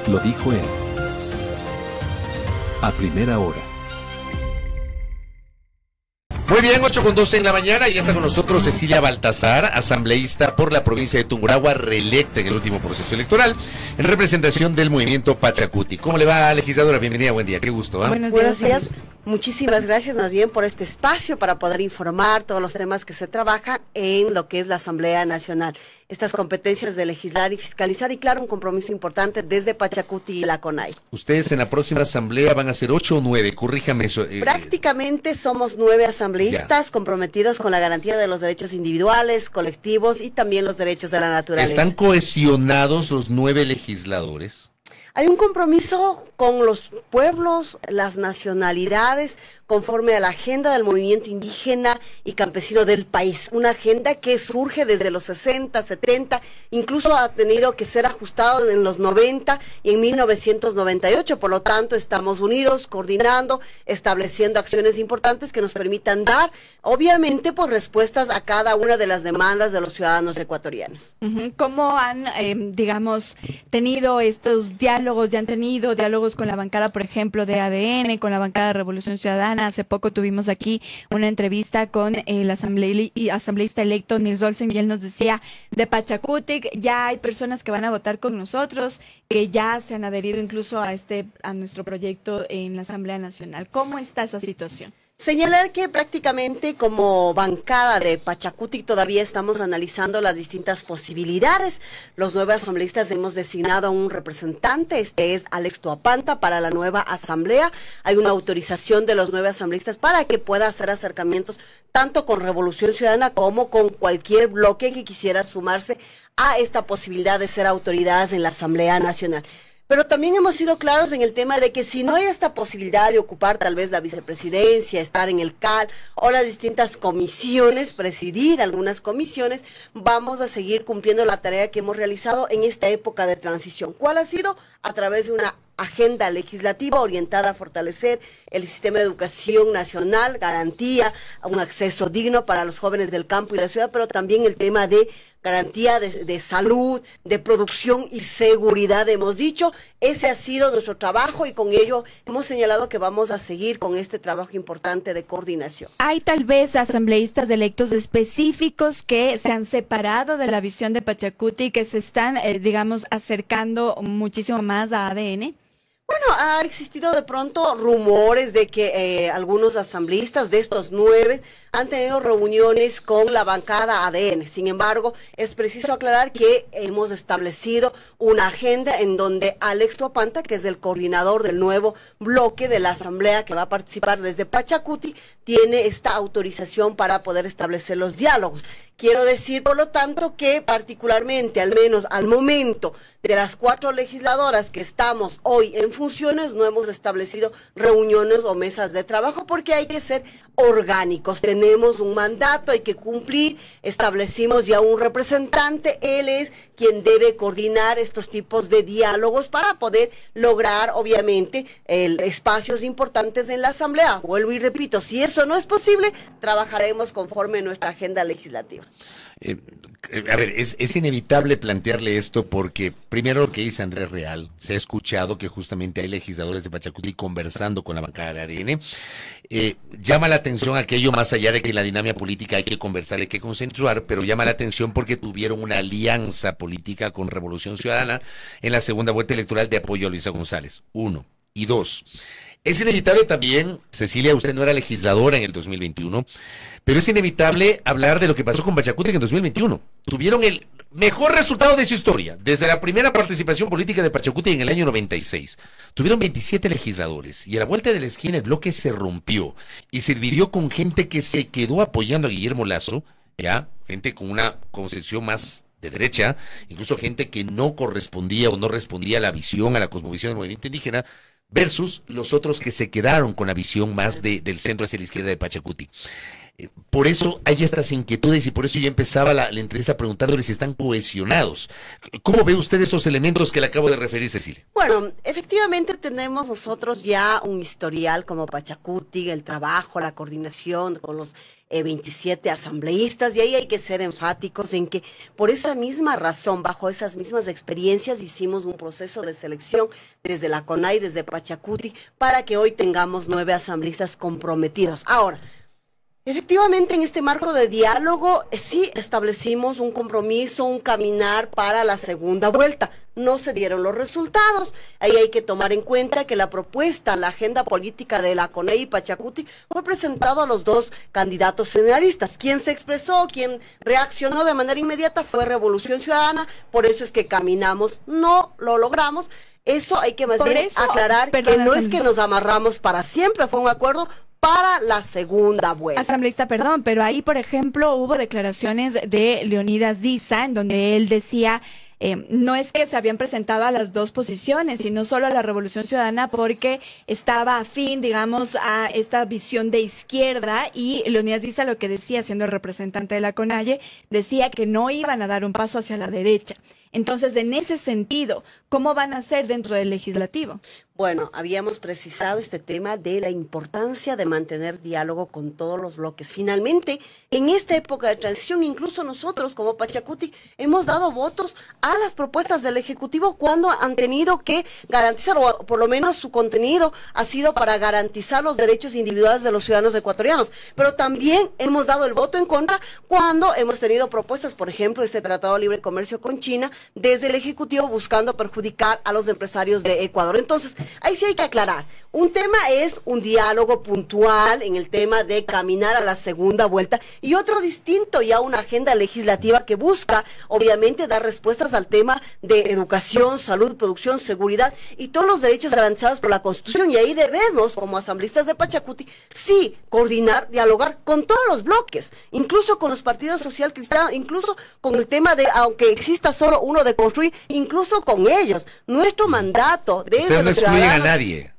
Lo dijo él. A primera hora. Muy bien, 8:12 en la mañana, y ya está con nosotros Cecilia Baltazar, asambleísta por la provincia de Tungurahua, reelecta en el último proceso electoral, en representación del movimiento Pachacuti. ¿Cómo le va, legisladora? Bienvenida, buen día, qué gusto. Buenos días. Muchísimas gracias más bien por este espacio para poder informar todos los temas que se trabajan en lo que es la Asamblea Nacional. Estas competencias de legislar y fiscalizar y claro, un compromiso importante desde Pachacuti y la CONAI. Ustedes en la próxima asamblea van a ser 8 o 9, corríjame eso. Prácticamente somos 9 asambleístas comprometidos con la garantía de los derechos individuales, colectivos y también los derechos de la naturaleza. ¿Están cohesionados los 9 legisladores? Hay un compromiso con los pueblos, las nacionalidades, conforme a la agenda del movimiento indígena y campesino del país. Una agenda que surge desde los 60, 70, incluso ha tenido que ser ajustado en los 90 y en 1998. Por lo tanto, estamos unidos, coordinando, estableciendo acciones importantes que nos permitan dar, obviamente, pues respuestas a cada una de las demandas de los ciudadanos ecuatorianos. ¿Cómo han, tenido estos diálogos? Ya han tenido diálogos con la bancada, por ejemplo, de ADN, con la bancada de Revolución Ciudadana. Hace poco tuvimos aquí una entrevista con el asambleísta electo Nils Olsen, y él nos decía, de Pachacuti ya hay personas que van a votar con nosotros, que ya se han adherido incluso a nuestro proyecto en la Asamblea Nacional. ¿Cómo está esa situación? Señalar que prácticamente como bancada de Pachacuti todavía estamos analizando las distintas posibilidades. Los 9 asambleístas hemos designado a un representante, este es Alex Toapanta, para la nueva asamblea. Hay una autorización de los 9 asambleístas para que pueda hacer acercamientos tanto con Revolución Ciudadana como con cualquier bloque que quisiera sumarse a esta posibilidad de ser autoridades en la Asamblea Nacional. Pero también hemos sido claros en el tema de que si no hay esta posibilidad de ocupar tal vez la vicepresidencia, estar en el CAL o las distintas comisiones, presidir algunas comisiones, vamos a seguir cumpliendo la tarea que hemos realizado en esta época de transición. ¿Cuál ha sido? A través de una agenda legislativa orientada a fortalecer el sistema de educación nacional, garantía a un acceso digno para los jóvenes del campo y la ciudad, pero también el tema de garantía de salud, de producción y seguridad. Hemos dicho, ese ha sido nuestro trabajo y con ello hemos señalado que vamos a seguir con este trabajo importante de coordinación. ¿Hay tal vez asambleístas electos específicos que se han separado de la visión de Pachacuti, que se están, acercando muchísimo más a ADN? Bueno, ha existido de pronto rumores de que algunos asambleístas de estos 9 han tenido reuniones con la bancada ADN. Sin embargo, es preciso aclarar que hemos establecido una agenda en donde Alex Toapanta, que es el coordinador del nuevo bloque de la asamblea que va a participar desde Pachacuti, tiene esta autorización para poder establecer los diálogos. Quiero decir, por lo tanto, que particularmente, al menos al momento de las 4 legisladoras que estamos hoy en funciones, no hemos establecido reuniones o mesas de trabajo porque hay que ser orgánicos. Tenemos un mandato, hay que cumplir, establecimos ya un representante, él es quien debe coordinar estos tipos de diálogos para poder lograr, obviamente, espacios importantes en la asamblea. Vuelvo y repito, si eso no es posible, trabajaremos conforme a nuestra agenda legislativa. A ver, es inevitable plantearle esto porque, primero, lo que dice Andrés Real, se ha escuchado que justamente hay legisladores de Pachacuti conversando con la bancada de ADN. Llama la atención aquello, más allá de que en la dinámica política hay que conversar, hay que consensuar, pero llama la atención porque tuvieron una alianza política con Revolución Ciudadana en la segunda vuelta electoral de apoyo a Luisa González. 1. Y 2. Es inevitable también, Cecilia, usted no era legisladora en el 2021, pero es inevitable hablar de lo que pasó con Pachacuti en el 2021. Tuvieron el mejor resultado de su historia, desde la primera participación política de Pachacuti en el año 96. Tuvieron 27 legisladores y a la vuelta de la esquina el bloque se rompió y se dividió con gente que se quedó apoyando a Guillermo Lasso, ya, gente con una concepción más de derecha, incluso gente que no correspondía o no respondía a la visión, a la cosmovisión del movimiento indígena, versus los otros que se quedaron con la visión más del centro hacia la izquierda de Pachacuti. Por eso hay estas inquietudes y por eso yo empezaba la entrevista preguntándole si están cohesionados. ¿Cómo ve usted esos elementos que le acabo de referir, Cecilia? Bueno, efectivamente tenemos nosotros ya un historial como Pachacuti, el trabajo, la coordinación con los 27 asambleístas, y ahí hay que ser enfáticos en que por esa misma razón, bajo esas mismas experiencias, hicimos un proceso de selección desde la CONAI, desde Pachacuti, para que hoy tengamos 9 asambleístas comprometidos. Ahora, efectivamente, en este marco de diálogo, sí establecimos un compromiso, un caminar para la segunda vuelta. No se dieron los resultados. Ahí hay que tomar en cuenta que la propuesta, la agenda política de la CONAI y Pachacuti fue presentado a los 2 candidatos finalistas. Quien se expresó, quien reaccionó de manera inmediata fue Revolución Ciudadana. Por eso es que caminamos, no lo logramos. Eso hay que más bien aclarar, que no es que nos amarramos para siempre, fue un acuerdo para la segunda vuelta. Asambleísta, perdón, pero ahí, por ejemplo, hubo declaraciones de Leonidas Diza, en donde él decía, no es que se habían presentado a las 2 posiciones, sino solo a la Revolución Ciudadana porque estaba afín, digamos, a esta visión de izquierda, y Leonidas Diza lo que decía, siendo el representante de la CONAIE, decía que no iban a dar un paso hacia la derecha. Entonces, en ese sentido, ¿cómo van a ser dentro del legislativo? Bueno, habíamos precisado este tema de la importancia de mantener diálogo con todos los bloques. Finalmente, en esta época de transición, incluso nosotros como Pachacuti hemos dado votos a las propuestas del Ejecutivo cuando han tenido que garantizar, o por lo menos su contenido ha sido para garantizar los derechos individuales de los ciudadanos ecuatorianos. Pero también hemos dado el voto en contra cuando hemos tenido propuestas, por ejemplo, este Tratado de Libre Comercio con China, desde el Ejecutivo buscando perjudicar a los empresarios de Ecuador. Entonces, ahí sí hay que aclarar. Un tema es un diálogo puntual en el tema de caminar a la segunda vuelta, y otro distinto ya una agenda legislativa que busca, obviamente, dar respuestas al tema de educación, salud, producción, seguridad y todos los derechos garantizados por la Constitución. Y ahí debemos, como asambleístas de Pachacuti, sí coordinar, dialogar con todos los bloques, incluso con los partidos social cristianos, incluso con el tema de, aunque exista solo uno de construir, incluso con ellos. Nuestro mandato desde los ciudadanos, a nadie.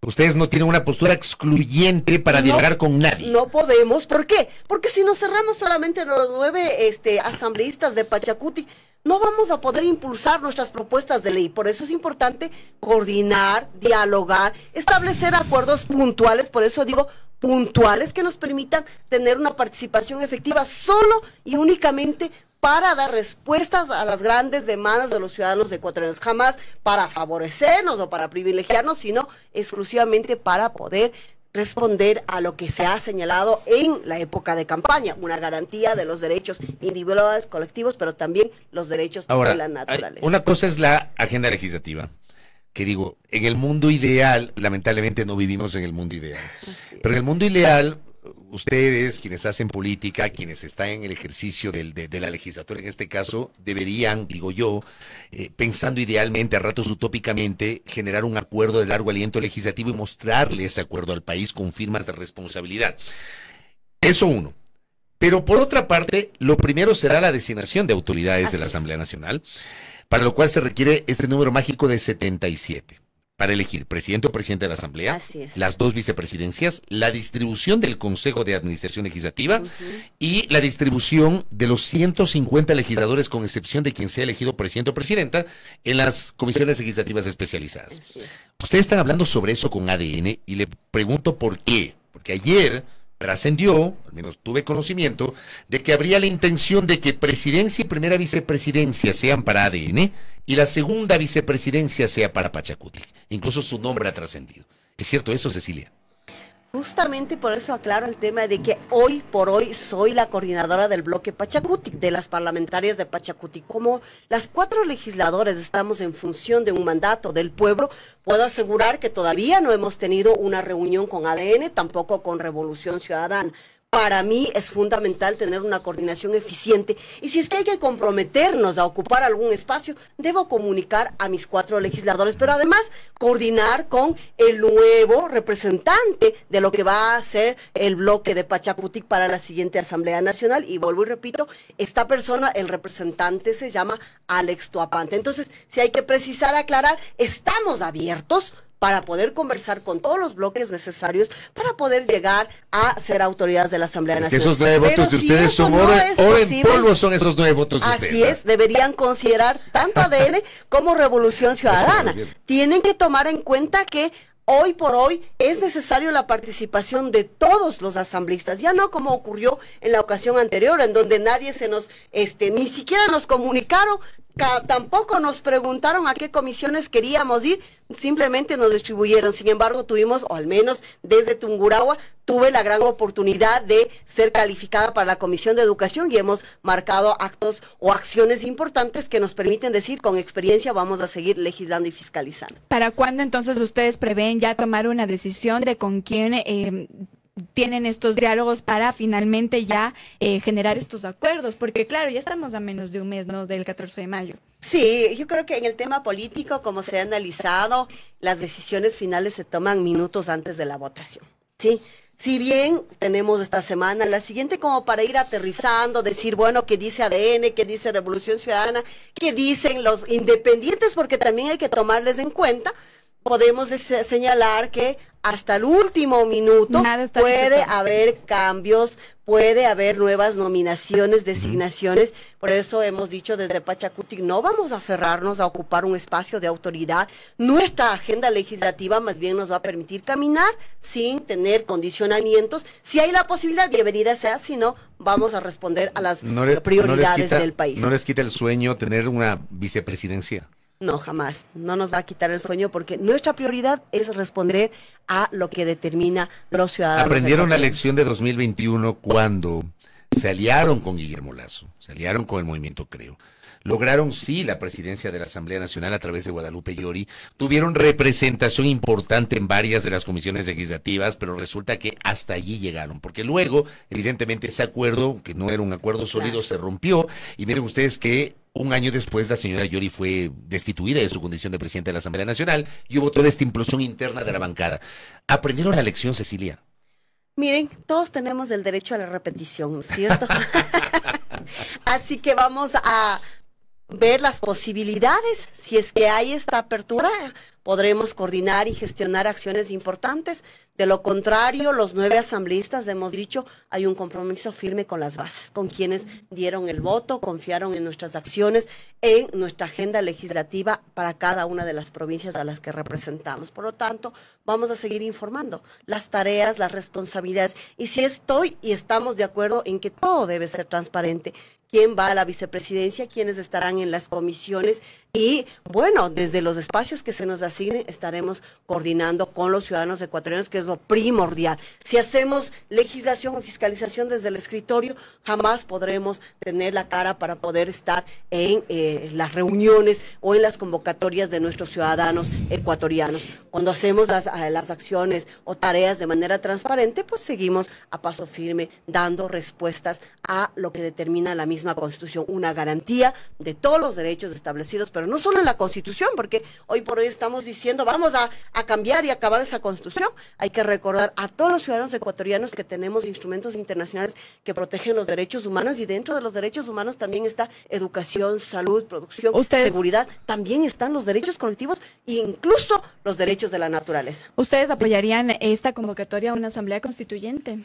Ustedes no tienen una postura excluyente para dialogar con nadie. No podemos. ¿Por qué? Porque si nos cerramos solamente los 9 asambleístas de Pachacuti, no vamos a poder impulsar nuestras propuestas de ley. Por eso es importante coordinar, dialogar, establecer acuerdos puntuales, por eso digo puntuales, que nos permitan tener una participación efectiva solo y únicamente para dar respuestas a las grandes demandas de los ciudadanos ecuatorianos, jamás para favorecernos o para privilegiarnos, sino exclusivamente para poder responder a lo que se ha señalado en la época de campaña, una garantía de los derechos individuales, colectivos, pero también los derechos de la naturaleza. Una cosa es la agenda legislativa, que digo, en el mundo ideal, lamentablemente no vivimos en el mundo ideal, pero en el mundo ideal, ustedes, quienes hacen política, quienes están en el ejercicio de la legislatura, en este caso, deberían, digo yo, pensando idealmente, a ratos utópicamente, generar un acuerdo de largo aliento legislativo y mostrarle ese acuerdo al país con firmas de responsabilidad. Eso uno. Pero por otra parte, lo primero será la designación de autoridades de la Asamblea Nacional, para lo cual se requiere este número mágico de 77. Para elegir presidente o presidente de la Asamblea, las 2 vicepresidencias, la distribución del Consejo de Administración Legislativa y la distribución de los 150 legisladores, con excepción de quien sea elegido presidente o presidenta, en las comisiones legislativas especializadas. Ustedes están hablando sobre eso con ADN y le pregunto por qué. Porque ayer trascendió, al menos tuve conocimiento, de que habría la intención de que presidencia y primera vicepresidencia sean para ADN y la segunda vicepresidencia sea para Pachacuti. Incluso su nombre ha trascendido. ¿Es cierto eso, Cecilia? Justamente por eso aclaro el tema de que hoy por hoy soy la coordinadora del bloque Pachacuti, de las parlamentarias de Pachacuti. Como las 4 legisladores estamos en función de un mandato del pueblo, puedo asegurar que todavía no hemos tenido una reunión con ADN, tampoco con Revolución Ciudadana. Para mí es fundamental tener una coordinación eficiente, y si es que hay que comprometernos a ocupar algún espacio, debo comunicar a mis 4 legisladores, pero además coordinar con el nuevo representante de lo que va a ser el bloque de Pachacuti para la siguiente Asamblea Nacional. Y vuelvo y repito, esta persona, el representante, se llama Alex Tuapante. Entonces, si hay que precisar, aclarar, estamos abiertos para poder conversar con todos los bloques necesarios para poder llegar a ser autoridades de la Asamblea Nacional. Esos 9 votos de ustedes son oro en polvo, son esos 9 votos de ustedes. Así es, deberían considerar tanto ADN como Revolución Ciudadana. Tienen que tomar en cuenta que hoy por hoy es necesario la participación de todos los asambleístas, ya no como ocurrió en la ocasión anterior, en donde nadie se nos, ni siquiera nos comunicaron, tampoco nos preguntaron a qué comisiones queríamos ir, simplemente nos distribuyeron. Sin embargo, tuvimos, o al menos desde Tungurahua, tuve la gran oportunidad de ser calificada para la Comisión de Educación y hemos marcado actos o acciones importantes que nos permiten decir, con experiencia vamos a seguir legislando y fiscalizando. ¿Para cuándo entonces ustedes prevén ya tomar una decisión de con quién tienen estos diálogos para finalmente ya generar estos acuerdos? Porque claro, ya estamos a menos de un mes, ¿no?, del 14 de mayo. Sí, yo creo que en el tema político, como se ha analizado, las decisiones finales se toman minutos antes de la votación, ¿sí? Si bien tenemos esta semana, la siguiente como para ir aterrizando, decir, bueno, ¿qué dice ADN? ¿Qué dice Revolución Ciudadana? ¿Qué dicen los independientes? Porque también hay que tomarles en cuenta. Podemos señalar que hasta el último minuto puede haber cambios, puede haber nuevas nominaciones, designaciones. Por eso hemos dicho desde Pachacutic, no vamos a aferrarnos a ocupar un espacio de autoridad. Nuestra agenda legislativa más bien nos va a permitir caminar sin tener condicionamientos. Si hay la posibilidad, bienvenida sea, si no, vamos a responder a las prioridades del país. ¿No les quita el sueño tener una vicepresidencia? No, jamás. No nos va a quitar el sueño porque nuestra prioridad es responder a lo que determina los ciudadanos. Aprendieron la lección de 2021 cuando se aliaron con Guillermo Lasso, se aliaron con el Movimiento Creo. Lograron, sí, la presidencia de la Asamblea Nacional a través de Guadalupe Llori. Tuvieron representación importante en varias de las comisiones legislativas, pero resulta que hasta allí llegaron. Porque luego, evidentemente, ese acuerdo, que no era un acuerdo sólido, se rompió. Y miren ustedes que un año después la señora Llori fue destituida de su condición de presidenta de la Asamblea Nacional y hubo toda esta implosión interna de la bancada. ¿Aprendieron la lección, Cecilia? Miren, todos tenemos el derecho a la repetición, ¿cierto? Así que vamos a ver las posibilidades. Si es que hay esta apertura, podremos coordinar y gestionar acciones importantes. De lo contrario, los 9 asambleístas, hemos dicho, hay un compromiso firme con las bases, con quienes dieron el voto, confiaron en nuestras acciones, en nuestra agenda legislativa para cada una de las provincias a las que representamos. Por lo tanto, vamos a seguir informando las tareas, las responsabilidades. Y si estoy y estamos de acuerdo en que todo debe ser transparente, quién va a la vicepresidencia, quiénes estarán en las comisiones y, bueno, desde los espacios que se nos asignen estaremos coordinando con los ciudadanos ecuatorianos, que es lo primordial. Si hacemos legislación o fiscalización desde el escritorio, jamás podremos tener la cara para poder estar en las reuniones o en las convocatorias de nuestros ciudadanos ecuatorianos. Cuando hacemos las acciones o tareas de manera transparente, pues seguimos a paso firme dando respuestas a lo que determina la misma Constitución, una garantía de todos los derechos establecidos, pero no solo en la Constitución, porque hoy por hoy estamos diciendo vamos a cambiar y acabar esa Constitución. Hay que recordar a todos los ciudadanos ecuatorianos que tenemos instrumentos internacionales que protegen los derechos humanos, y dentro de los derechos humanos también está educación, salud, producción, seguridad, también están los derechos colectivos e incluso los derechos de la naturaleza. ¿Ustedes apoyarían esta convocatoria a una asamblea constituyente?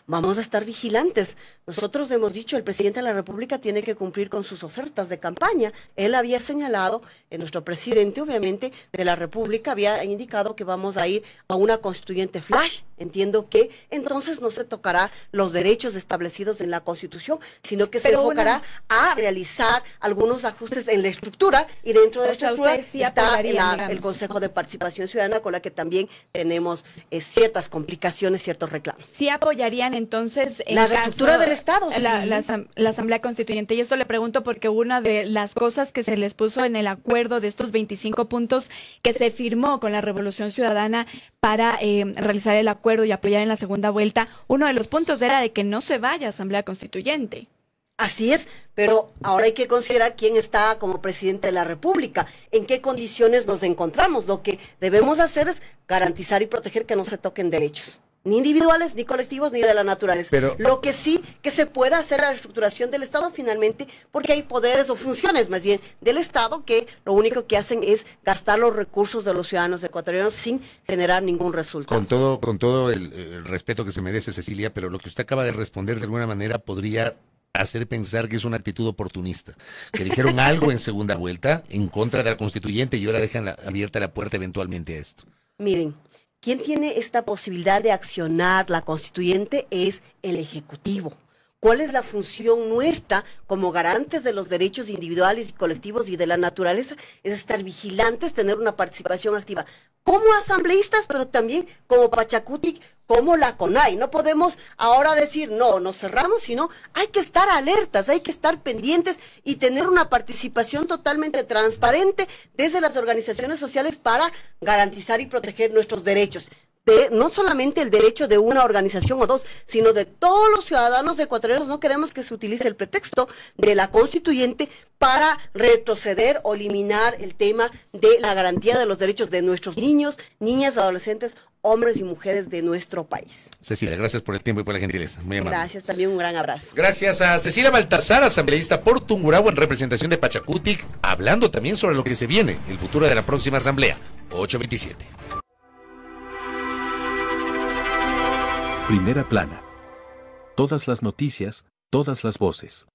Vamos a estar vigilantes. Nosotros hemos dicho, el presidente de la República tiene que cumplir con sus ofertas de campaña. Él había señalado, nuestro presidente, obviamente, de la República, había indicado que vamos a ir a una constituyente flash. Entiendo que entonces no se tocará los derechos establecidos en la Constitución, sino que se enfocará a realizar algunos ajustes en la estructura, y dentro de la estructura está el Consejo de Participación Ciudadana, con la que también tenemos ciertas complicaciones, ciertos reclamos. Sí apoyarían entonces la reestructura del Estado, la Asamblea Constituyente. Y esto le pregunto porque una de las cosas que se les puso en el acuerdo de estos 25 puntos que se firmó con la Revolución Ciudadana para realizar el acuerdo y apoyar en la segunda vuelta, uno de los puntos era de que no se vaya a Asamblea Constituyente. Así es, pero ahora hay que considerar quién está como presidente de la República, en qué condiciones nos encontramos. Lo que debemos hacer es garantizar y proteger que no se toquen derechos. ni individuales, ni colectivos, ni de la naturaleza. Pero, lo que sí que se puede hacer la reestructuración del Estado finalmente, porque hay poderes o funciones más bien del Estado que lo único que hacen es gastar los recursos de los ciudadanos ecuatorianos sin generar ningún resultado. con todo el respeto que se merece, Cecilia, pero lo que usted acaba de responder de alguna manera podría hacer pensar que es una actitud oportunista, que dijeron algo en segunda vuelta en contra de la constituyente y ahora dejan abierta la puerta eventualmente a esto. Miren, quien tiene esta posibilidad de accionar la constituyente es el Ejecutivo. ¿Cuál es la función nuestra como garantes de los derechos individuales y colectivos y de la naturaleza? Es estar vigilantes, tener una participación activa como asambleístas, pero también como Pachacutic, como la CONAI. No podemos ahora decir, no, nos cerramos, sino hay que estar alertas, hay que estar pendientes y tener una participación totalmente transparente desde las organizaciones sociales para garantizar y proteger nuestros derechos. No solamente el derecho de una organización o dos, sino de todos los ciudadanos ecuatorianos. No queremos que se utilice el pretexto de la constituyente para retroceder o eliminar el tema de la garantía de los derechos de nuestros niños, niñas, adolescentes, hombres y mujeres de nuestro país. Cecilia, gracias por el tiempo y por la gentileza. Muy amable. Gracias, también un gran abrazo. Gracias a Cecilia Baltazar, asambleísta por Tungurahua en representación de Pachacutic, hablando también sobre lo que se viene, el futuro de la próxima asamblea, 827. Primera plana. Todas las noticias, todas las voces.